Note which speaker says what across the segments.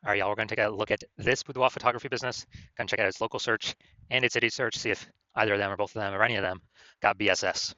Speaker 1: All right, y'all, we're going to take a look at this boudoir photography business. Going to check out its local search and its city search, see if either of them or both of them or any of them got BSS.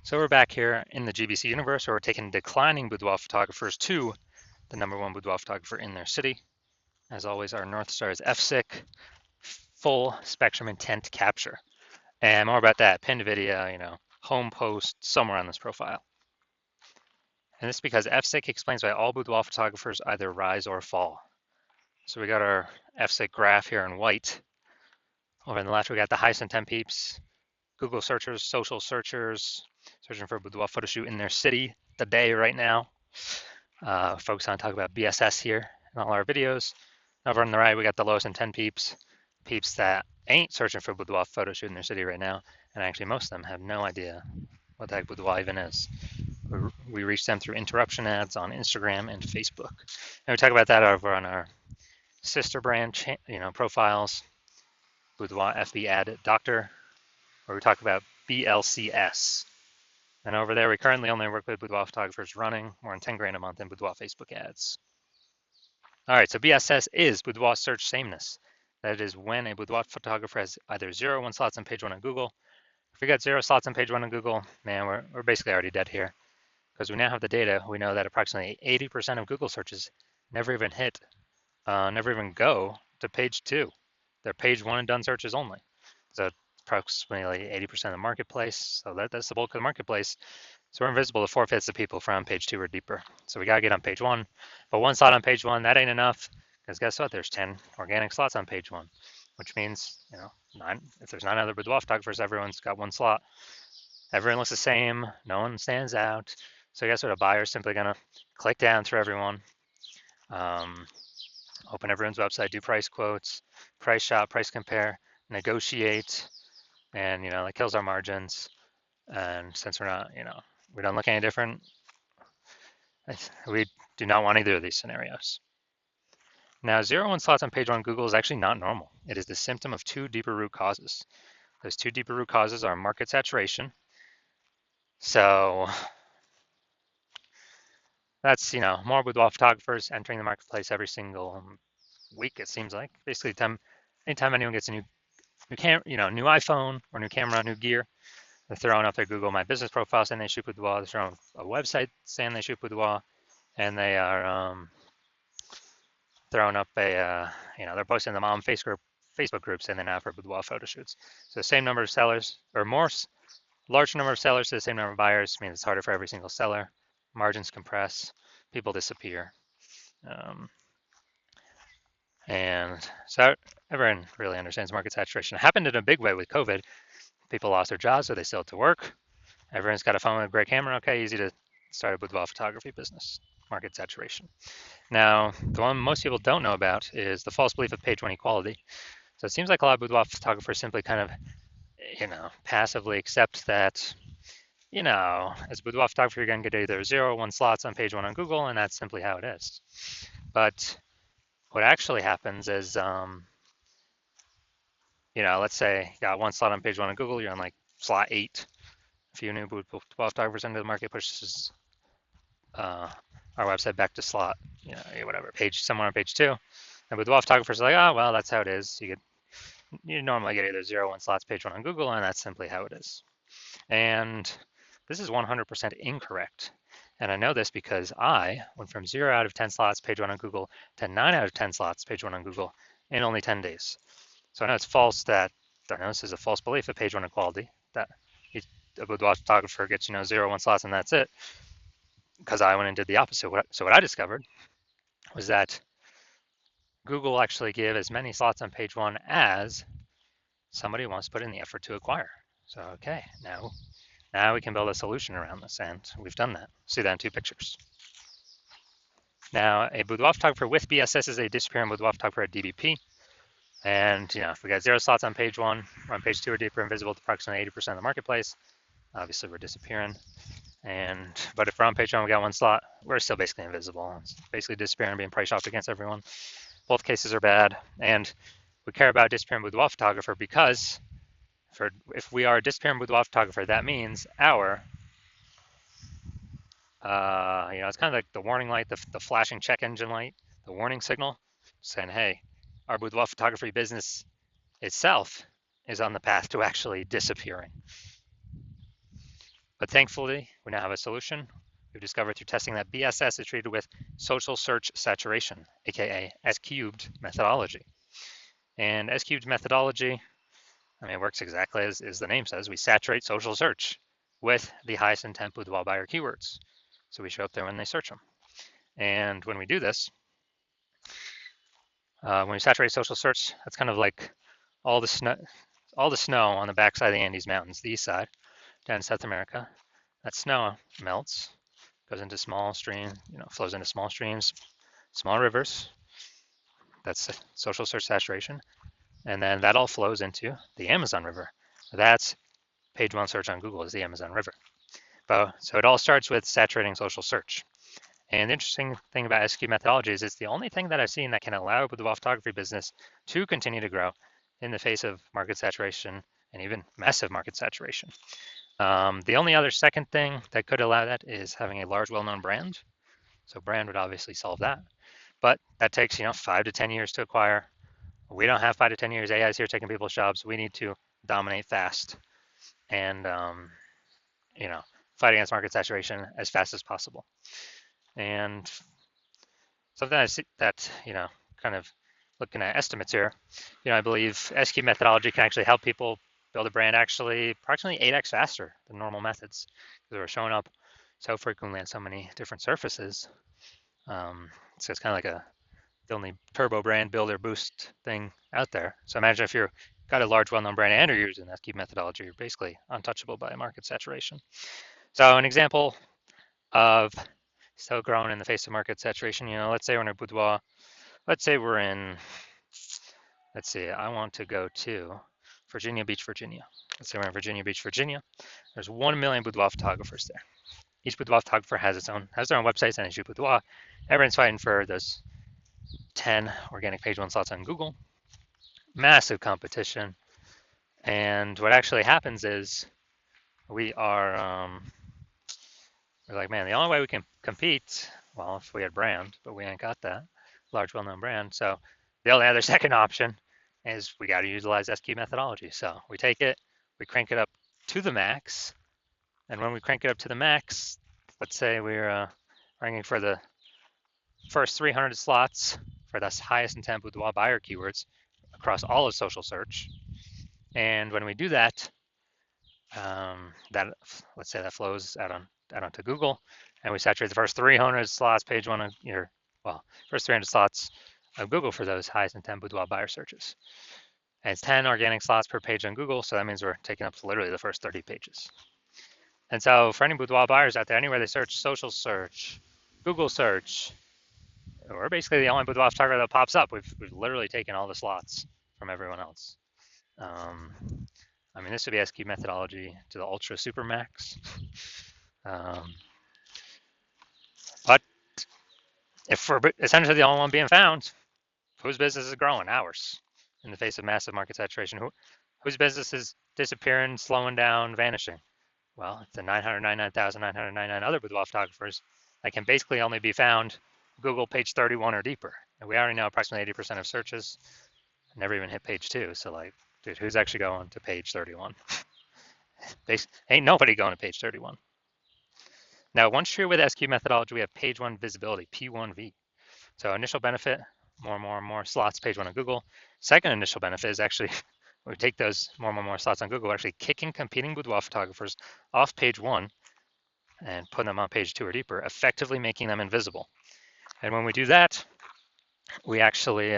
Speaker 1: So we're back here in the GBC universe, where we're taking declining boudoir photographers to the #1 boudoir photographer in their city. As always, our North Star is FSIC, full spectrum intent capture. And more about that, pinned video, home post somewhere on this profile. And this is because FSIC explains why all boudoir photographers either rise or fall. So we got our FSIC graph here in white. Over on the left, we got the highest intent peeps, Google searchers, social searchers, searching for a boudoir photo shoot in their city today, right now. Focus on talk about BSS here in all our videos. Over on the right, we got the lowest intent peeps, peeps that ain't searching for a boudoir photo shoot in their city right now. And actually, most of them have no idea what the heck boudoir even is. We reach them through interruption ads on Instagram and Facebook. And we talk about that over on our sister brand, profiles, Boudoir FB Ad Doctor, where we talk about BLCS. And over there, we currently only work with boudoir photographers running more than 10 grand a month in boudoir Facebook ads. All right, so BSS is boudoir search sameness. That is when a boudoir photographer has either 0 or 1 slots on page 1 on Google. If we got 0 slots on page 1 on Google, man, we're basically already dead here. Because we now have the data, we know that approximately 80% of Google searches never even never even go to page 2. They're page 1 and done searches only. So approximately 80% of the marketplace. So that's the bulk of the marketplace. So we're invisible to 4/5 of people from page 2 or deeper. So we got to get on page 1. But 1 slot on page 1, that ain't enough. Because guess what? There's 10 organic slots on page 1, which means, if there's 9 other boudoir photographers, everyone's got 1 slot. Everyone looks the same. No one stands out. So guess what? A buyer's simply going to click down through everyone, open everyone's website, do price quotes, price shop, price compare, negotiate, and that kills our margins. And since we don't look any different, we do not want either of these scenarios. Now, 0 1 slots on page 1 Google is actually not normal. It is the symptom of 2 deeper root causes. Those 2 deeper root causes are market saturation. So that's more boudoir photographers entering the marketplace every single week. It seems like basically anytime anyone gets a new iPhone or new camera, new gear, they're throwing up their Google My Business profile saying they shoot boudoir. They're throwing a website saying they shoot boudoir, and they are throwing up they're posting them on Facebook groups saying they now for boudoir photo shoots. So the same number of sellers or more large number of sellers to the same number of buyers means it's harder for every single seller. Margins compress, people disappear. And so everyone really understands market saturation. It happened in a big way with COVID. People lost their jobs, so they still had to work. Everyone's got a phone with a great camera. Okay, easy to start a boudoir photography business. Market saturation. Now, the one most people don't know about is the false belief of page 1 equality. So it seems like a lot of boudoir photographers simply kind of, passively accept that, as a boudoir photographer, you're going to get either 0 or 1 slots on page 1 on Google, and that's simply how it is. But what actually happens is, let's say you got 1 slot on page 1 on Google, you're on like slot 8. A few new boudoir photographers into the market pushes our website back to slot, whatever, somewhere on page 2. And boudoir photographers are like, oh, well, that's how it is. You normally get either 0 or 1 slots page 1 on Google, and that's simply how it is. And this is 100% incorrect. And I know this because I went from 0 out of 10 slots page 1 on Google to 9 out of 10 slots page 1 on Google in only 10 days. So I know it's false this is a false belief of page 1 equality, that a boudoir photographer gets 0 1 slots and that's it, because I went and did the opposite. So what I discovered was that Google actually give as many slots on page 1 as somebody wants to put in the effort to acquire. So okay, now we can build a solution around this, and we've done that. See that in 2 pictures. Now, a boudoir photographer with BSS is a disappearing boudoir photographer at DBP. And if we got 0 slots on page 1, we're on page 2 or deeper, invisible to approximately 80% of the marketplace. Obviously, we're disappearing. But if we're on page 1, we got 1 slot, we're still basically invisible. It's basically disappearing, being price shopped against everyone. Both cases are bad. And we care about disappearing boudoir photographer because if we are a disappearing boudoir photographer, that means our it's kind of like the warning light, the flashing check engine light the warning signal, saying, hey, our boudoir photography business itself is on the path to actually disappearing. But thankfully, we now have a solution. We've discovered through testing that BSS is treated with social search saturation, aka S-cubed methodology. And S-cubed methodology, I mean, it works exactly as the name says. We saturate social search with the highest intent boudoir buyer keywords. So we show up there when they search them. And when we do this, when we saturate social search, that's kind of like all the snow on the backside of the Andes Mountains, the east side, down in South America. That snow melts, goes into small streams, flows into small streams, small rivers. That's social search saturation. And then that all flows into the Amazon River. That's page one search on Google is the Amazon River. So it all starts with saturating social search. And the interesting thing about SQ methodology is it's the only thing that I've seen that can allow the photography business to continue to grow in the face of market saturation and even massive market saturation. The only other second thing that could allow that is having a large, well-known brand. So brand would obviously solve that. But that takes 5 to 10 years to acquire. We don't have 5 to 10 years. AI is here taking people's jobs. We need to dominate fast and fight against market saturation as fast as possible. And something I see that, kind of looking at estimates here, I believe SQ methodology can actually help people build a brand actually approximately 8x faster than normal methods because we're showing up so frequently on so many different surfaces. So it's kind of like the only turbo brand builder boost thing out there. So imagine if you've got a large well-known brand and you're using SQ methodology, you're basically untouchable by market saturation. So an example of still growing in the face of market saturation, let's say we're in a boudoir. Let's say we're in, I want to go to Virginia Beach, Virginia. Let's say we're in Virginia Beach, Virginia. There's 1 million boudoir photographers there. Each boudoir photographer has their own websites and issue boudoir. Everyone's fighting for those 10 organic page one slots on Google. Massive competition. And what actually happens is we're like, man, the only way we can compete, well, if we had brand, but we ain't got that large, well-known brand. So the only other second option is we got to utilize SQ methodology. So we take it, we crank it up to the max. And when we crank it up to the max, let's say we're ranking for the first 300 slots for the highest intent boudoir buyer keywords across all of social search. And when we do that, let's say that flows out onto Google, and we saturate the first 300 slots, page one of first 300 slots of Google for those highest intent boudoir buyer searches. And it's 10 organic slots per page on Google, so that means we're taking up literally the first 30 pages. And so for any boudoir buyers out there, anywhere they search, social search, Google search, we're basically the only boudoir photographer that pops up. We've literally taken all the slots from everyone else. I mean, this would be SQ methodology to the ultra super max. But if we're essentially the only one being found, whose business is growing? Ours. In the face of massive market saturation, whose business is disappearing, slowing down, vanishing? Well, it's the 999,999 other boudoir photographers that can basically only be found Google page 31 or deeper. And we already know approximately 80% of searches never even hit page 2. So like, dude, who's actually going to page 31? Ain't nobody going to page 31. Now, once you're with SQ methodology, we have page 1 visibility, P1V. So initial benefit, more slots, page 1 on Google. Second initial benefit is actually, we take those more slots on Google, we're actually kicking competing boudoir photographers off page 1 and putting them on page 2 or deeper, effectively making them invisible. And when we do that, we actually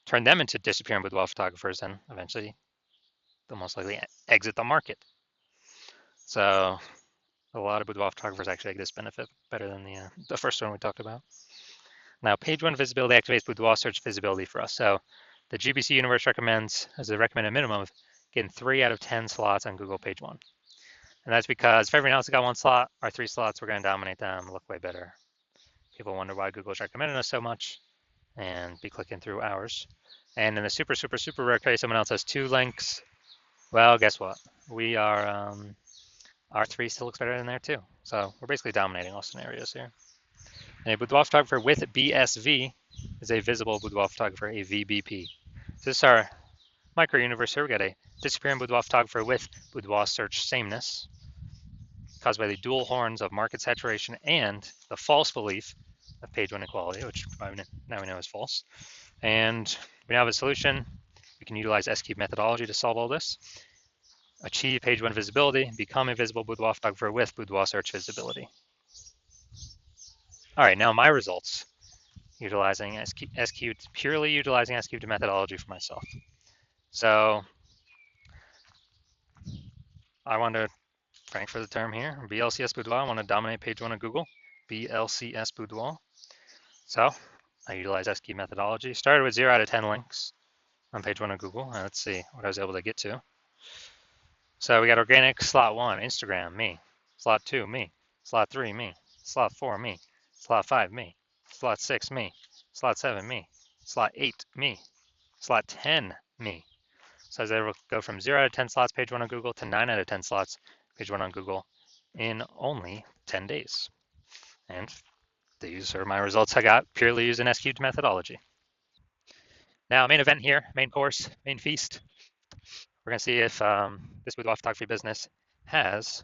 Speaker 1: turn them into disappearing boudoir photographers, and eventually they'll most likely exit the market. So a lot of boudoir photographers actually get this benefit better than the first one we talked about. Now, page 1 visibility activates boudoir search visibility for us. So the GBC universe recommends, as a recommended minimum, of getting 3 out of 10 slots on Google page 1. And that's because if everyone else has got 1 slot, our 3 slots, we're going to dominate them, look way better. People wonder why Google's recommending us so much and be clicking through ours. And in the super rare case, someone else has 2 links. Well, guess what? We are, our 3 still looks better than there too. So we're basically dominating all scenarios here. A boudoir photographer with BSV is a visible boudoir photographer, a VBP. So this is our micro universe here. We got a disappearing boudoir photographer with boudoir search sameness, caused by the dual horns of market saturation and the false belief of page one equality, which now we know is false. And we now have a solution. We can utilize S-cube methodology to solve all this. Achieve page one visibility, become a visible boudoir photographer with boudoir search visibility. All right, now my results, utilizing S-cubed, purely utilizing S-cubed methodology for myself. So I want to, frank for the term here, BLCS Boudoir, I want to dominate page one of Google, BLCS Boudoir. So I utilize S-cube methodology, started with 0 out of 10 links on page one of Google. Let's see what I was able to get to. So we got organic, slot 1, Instagram, me. Slot 2, me. Slot 3, me. Slot 4, me. Slot 5, me. Slot 6, me. Slot 7, me. Slot 8, me. Slot 10, me. So I was able to go from 0 out of 10 slots page one on Google to 9 out of 10 slots page one on Google in only 10 days. And these are my results I got purely using S-cubed methodology. Now, main event here, main course, main feast. We're going to see if this boudoir photography business has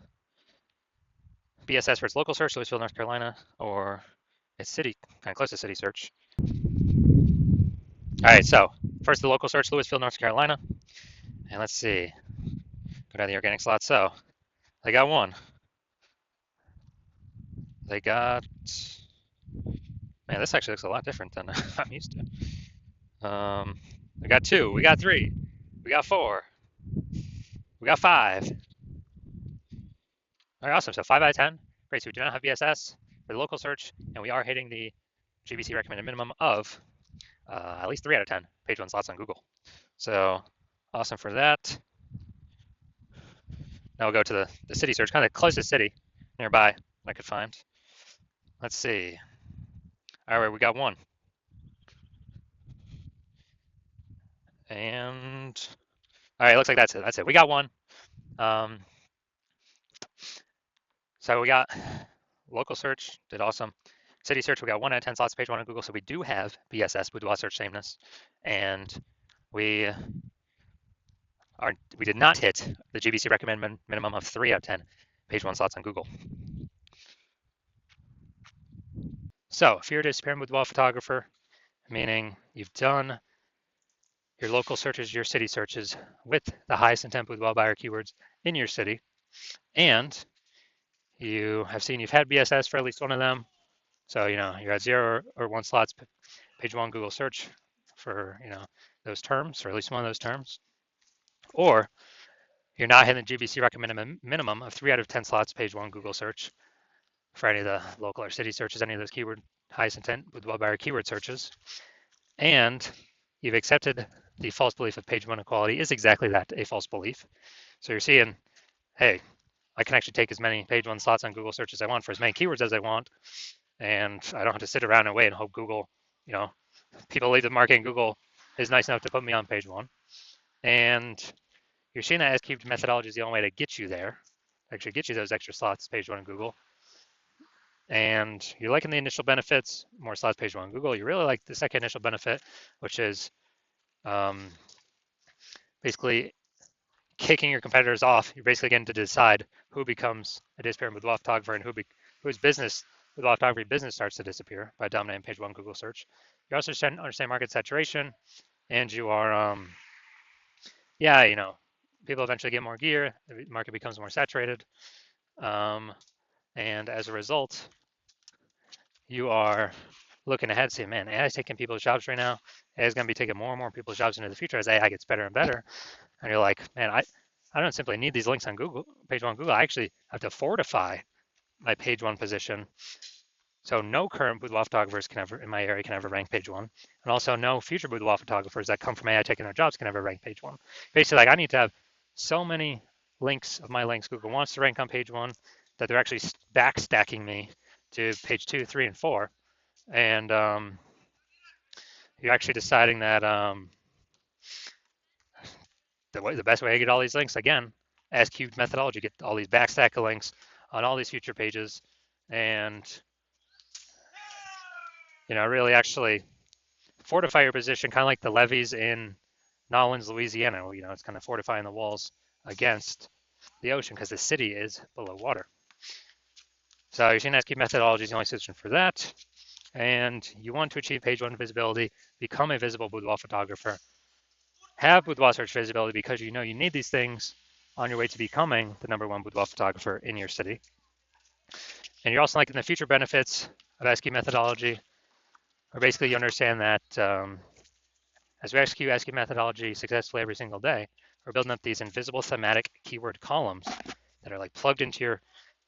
Speaker 1: BSS for its local search, Louisville, North Carolina, or its city, kind of close to city search. All right, so first the local search, Louisville, North Carolina. And let's see, go down the organic slot. So they got one. They got, man, this actually looks a lot different than I'm used to. We got 2, we got 3, we got 4, we got 5. All right, awesome. So 5 out of 10. Great. So we do not have BSS for the local search, and we are hitting the GBC recommended minimum of at least 3 out of 10 page one slots on Google. So awesome for that. Now we'll go to the city search, kind of the closest city nearby I could find. Let's see. All right, we got 1. And all right, looks like that's it. That's it. We got 1. So we got local search, did awesome. City search, we got 1 out of 10 slots page one on Google. So we do have BSS, boudoir search sameness, and we did not hit the GBC recommended minimum of 3 out of 10 page one slots on Google. So if you're a disappearing boudoir photographer, meaning you've done your local searches, your city searches with the highest intent boudoir buyer keywords in your city, and you have seen you've had BSS for at least one of them. So, you're at 0 or 1 slots page one Google search for, those terms, or at least one of those terms. Or you're not hitting the GBC recommended minimum of 3 out of 10 slots page one Google search for any of the local or city searches, any of those keyword highest intent with buyer keyword searches. And you've accepted the false belief of page one equality is exactly that, a false belief. So you're seeing, hey, I can actually take as many page one slots on Google search as I want for as many keywords as I want. And I don't have to sit around and wait and hope Google, people leave the marketing Google is nice enough to put me on page one. And you're seeing that S-cubed methodology is the only way to get you there, actually get you those extra slots page one in Google. And you're liking the initial benefits, more slots page one in Google. You really like the second initial benefit, which is basically kicking your competitors off. You're basically getting to decide who becomes a disappearing boudoir photographer and whose business boudoir photography business starts to disappear by dominating page one Google search. You also understand market saturation, and you are, people eventually get more gear, the market becomes more saturated, and as a result, you are looking ahead, saying, man, AI is taking people's jobs right now. AI is going to be taking more and more people's jobs into the future as AI gets better and better. And you're like, man, I don't simply need these links on Google, page one Google. I actually have to fortify my page one position. So no current boudoir photographers in my area can ever rank page one. And also no future boudoir photographers that come from AI taking their jobs can ever rank page one. Basically, like I need to have so many links of my links Google wants to rank on page one that they're actually backstacking me to page 2, 3, and 4. And you're actually deciding that the best way to get all these links, again, S-cubed methodology, get all these backstack of links on all these future pages. And really actually fortify your position, kind of like the levees in Nolens, Louisiana. It's kind of fortifying the walls against the ocean because the city is below water. So you're seeing SQ methodology is the only solution for that. And you want to achieve page one visibility, become a visible boudoir photographer, have boudoir search visibility because you need these things on your way to becoming the #1 boudoir photographer in your city. And you're also liking the future benefits of SQ methodology, or basically you understand that as we execute SQ methodology successfully every single day, we're building up these invisible thematic keyword columns that are like plugged into your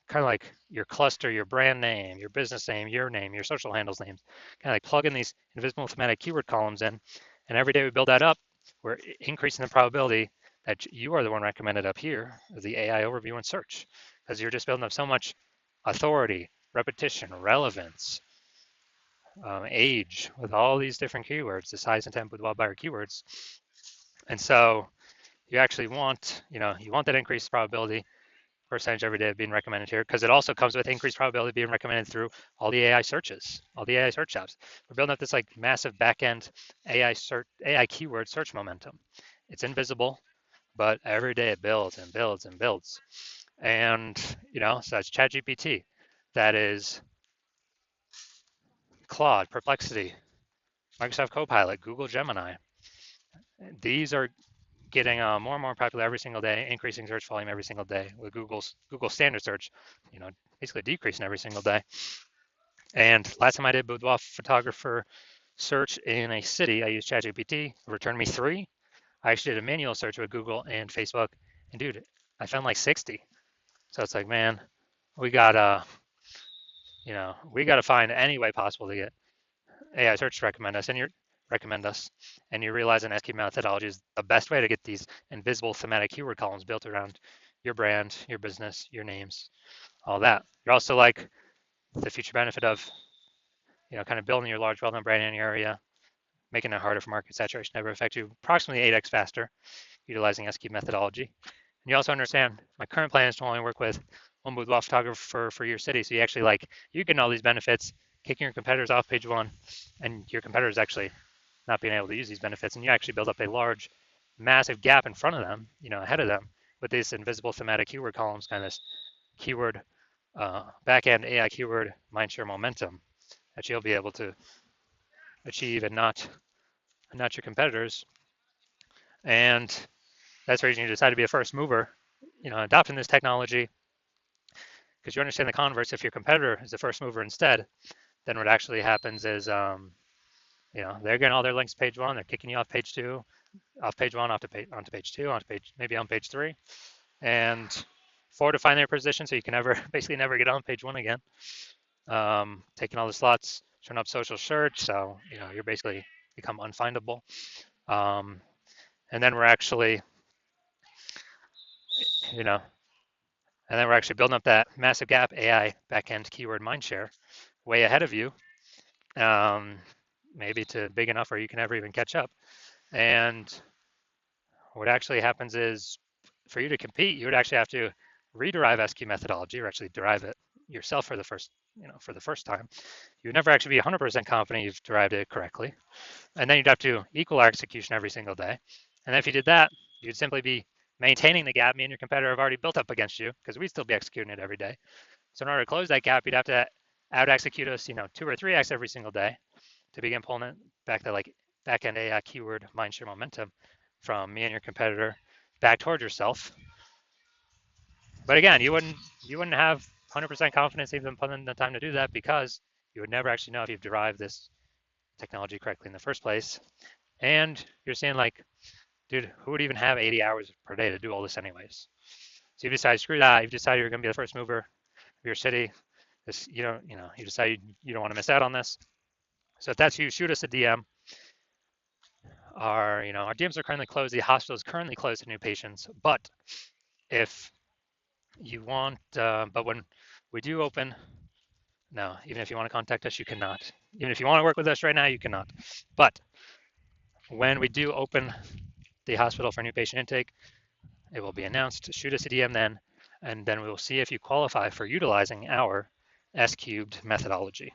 Speaker 1: kind of like your cluster, your brand name, your business name, your social handles names, kind of like plug in these invisible thematic keyword columns in. And every day we build that up, we're increasing the probability that you are the one recommended up here, the AI overview and search, because you're just building up so much authority, repetition, relevance, age, with all these different keywords, the size, intent, boudoir buyer keywords. And so you actually want, you want that increased probability percentage every day of being recommended here, because it also comes with increased probability of being recommended through all the AI searches, all the AI search apps. We're building up this like massive backend AI keyword search momentum. It's invisible, but every day it builds and builds and builds. And so that's ChatGPT, that is Claude, Perplexity, Microsoft Copilot, Google Gemini. These are getting more and more popular every single day, increasing search volume every single day, with Google standard search, basically decreasing every single day. And last time I did boudoir photographer search in a city, I used ChatGPT, it returned me 3. I actually did a manual search with Google and Facebook, and dude, I found like 60. So it's like, man, we gotta, we gotta find any way possible to get AI search to recommend us, and you realize an SQ methodology is the best way to get these invisible thematic keyword columns built around your brand, your business, your names, all that. You're also like the future benefit of, kind of building your large well-known brand in your area, making it harder for market saturation to ever affect you approximately 8x faster, utilizing SQ methodology. And you also understand my current plan is to only work with one boudoir photographer for your city. So you actually you get all these benefits, kicking your competitors off page one, and your competitors actually not being able to use these benefits, and you actually build up a large, massive gap in front of them, ahead of them, with these invisible thematic keyword columns, kind of this keyword backend AI keyword mindshare momentum that you'll be able to achieve and not your competitors. And that's the reason you decide to be a first mover, adopting this technology, because you understand the converse. If your competitor is the first mover instead, then what actually happens is, they're getting all their links to page one, they're kicking you off page two, off page one, onto page two, maybe on page three, and fortifying their position so you can basically never get on page one again. Taking all the slots, turn up social search, so you're basically become unfindable. And then we're actually, building up that massive gap AI backend keyword mindshare way ahead of you, maybe to big enough where you can never even catch up. And what actually happens is, for you to compete, you would actually have to rederive SQ methodology, or actually derive it yourself for the first time. You would never actually be 100% confident you've derived it correctly. And then you'd have to equal our execution every single day. And if you did that, you'd simply be maintaining the gap me and your competitor have already built up against you, because we'd still be executing it every day. So in order to close that gap, you'd have to out execute us, 2 or 3x every single day to begin pulling it back that back-end AI keyword mindshare momentum from me and your competitor back towards yourself. But again, you wouldn't have 100% confidence even putting in the time to do that, because you would never actually know if you've derived this technology correctly in the first place. And you're saying dude, who would even have 80 hours per day to do all this anyways? So you decide, screw that. You've decided you're going to be the first mover of your city. You decide you don't want to miss out on this. So if that's you, shoot us a DM. Our DMs are currently closed. The hospital is currently closed to new patients. But if you want, but when we do open, no, even if you want to contact us, you cannot. Even if you want to work with us right now, you cannot. But when we do open the hospital for new patient intake, it will be announced. Shoot us a DM then, and then we will see if you qualify for utilizing our S-cubed methodology.